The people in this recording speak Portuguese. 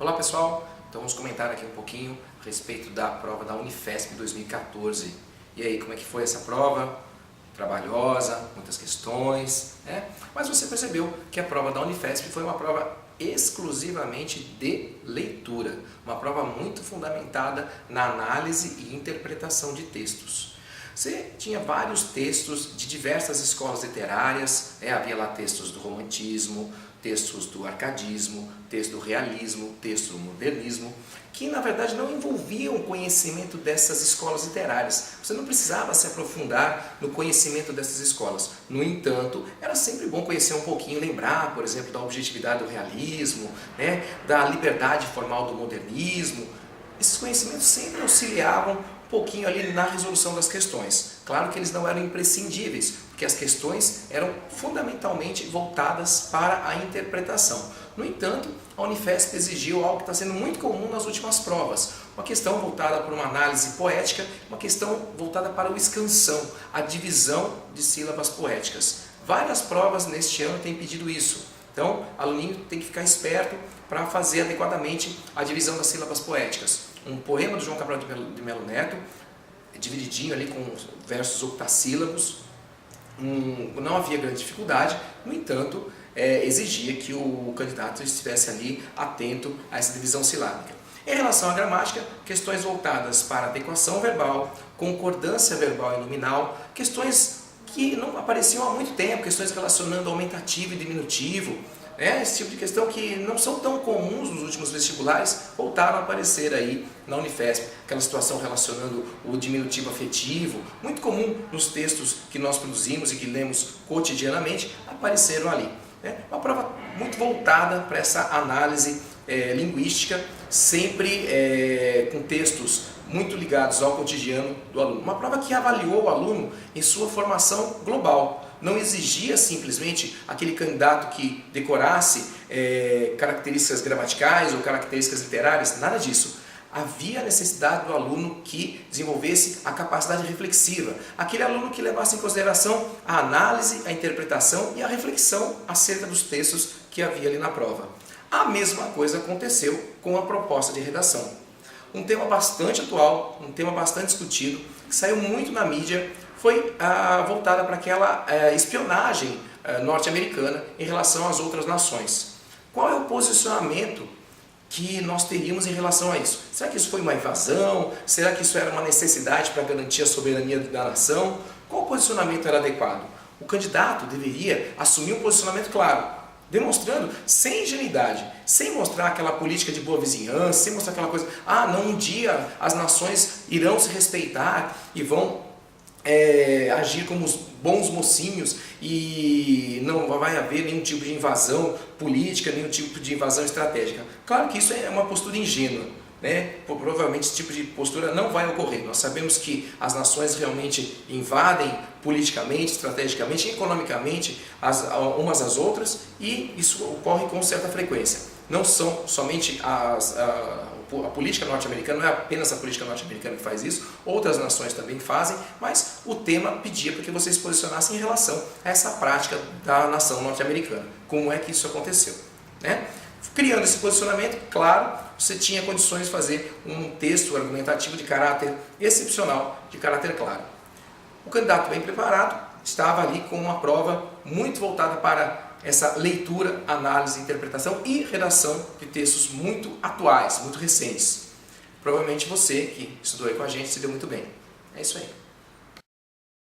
Olá pessoal, então vamos comentar aqui um pouquinho a respeito da prova da Unifesp 2014. E aí, como é que foi essa prova? Trabalhosa, muitas questões, né? Mas você percebeu que a prova da Unifesp foi uma prova exclusivamente de leitura, uma prova muito fundamentada na análise e interpretação de textos. Você tinha vários textos de diversas escolas literárias, havia lá textos do romantismo, textos do arcadismo, textos do realismo, textos do modernismo, que na verdade não envolviam o conhecimento dessas escolas literárias. Você não precisava se aprofundar no conhecimento dessas escolas. No entanto, era sempre bom conhecer um pouquinho, lembrar, por exemplo, da objetividade do realismo, da liberdade formal do modernismo. Esses conhecimentos sempre auxiliavam um pouquinho ali na resolução das questões. Claro que eles não eram imprescindíveis, porque as questões eram fundamentalmente voltadas para a interpretação. No entanto, a Unifesp exigiu algo que está sendo muito comum nas últimas provas. Uma questão voltada para uma análise poética, uma questão voltada para o escansão, a divisão de sílabas poéticas. Várias provas neste ano têm pedido isso. Então, o aluninho tem que ficar esperto para fazer adequadamente a divisão das sílabas poéticas. Um poema do João Cabral de Melo Neto, divididinho ali com versos octassílabos, não havia grande dificuldade, no entanto, exigia que o candidato estivesse ali atento a essa divisão silábica. Em relação à gramática, questões voltadas para adequação verbal, concordância verbal e nominal, questões que não apareciam há muito tempo, questões relacionando aumentativo e diminutivo, esse tipo de questão que não são tão comuns nos últimos vestibulares, voltaram a aparecer aí na Unifesp. Aquela situação relacionando o diminutivo afetivo, muito comum nos textos que nós produzimos e que lemos cotidianamente, apareceram ali. Uma prova muito voltada para essa análise linguística, sempre com textos muito ligados ao cotidiano do aluno. Uma prova que avaliou o aluno em sua formação global. Não exigia simplesmente aquele candidato que decorasse características gramaticais ou características literárias, nada disso. Havia a necessidade do aluno que desenvolvesse a capacidade reflexiva, aquele aluno que levasse em consideração a análise, a interpretação e a reflexão acerca dos textos que havia ali na prova. A mesma coisa aconteceu com a proposta de redação. Um tema bastante atual, um tema bastante discutido, que saiu muito na mídia, foi voltada para aquela espionagem norte-americana em relação às outras nações. Qual é o posicionamento que nós teríamos em relação a isso? Será que isso foi uma invasão? Será que isso era uma necessidade para garantir a soberania da nação? Qual o posicionamento era adequado? O candidato deveria assumir um posicionamento claro, demonstrando sem ingenuidade, sem mostrar aquela política de boa vizinhança, sem mostrar aquela coisa, não, um dia as nações irão se respeitar e vão agir como os bons mocinhos e não vai haver nenhum tipo de invasão política, nenhum tipo de invasão estratégica. Claro que isso é uma postura ingênua, provavelmente esse tipo de postura não vai ocorrer. Nós sabemos que as nações realmente invadem politicamente, estrategicamente, economicamente umas às outras, e isso ocorre com certa frequência. Não são somente a política norte-americana, não é apenas a política norte-americana que faz isso, outras nações também fazem, mas o tema pedia para que vocês se posicionassem em relação a essa prática da nação norte-americana. Como é que isso aconteceu? Criando esse posicionamento, claro, você tinha condições de fazer um texto argumentativo de caráter excepcional, de caráter claro. O candidato bem preparado estava ali com uma prova muito voltada para essa leitura, análise, interpretação e redação de textos muito atuais, muito recentes. Provavelmente você que estudou aí com a gente se deu muito bem. É isso aí.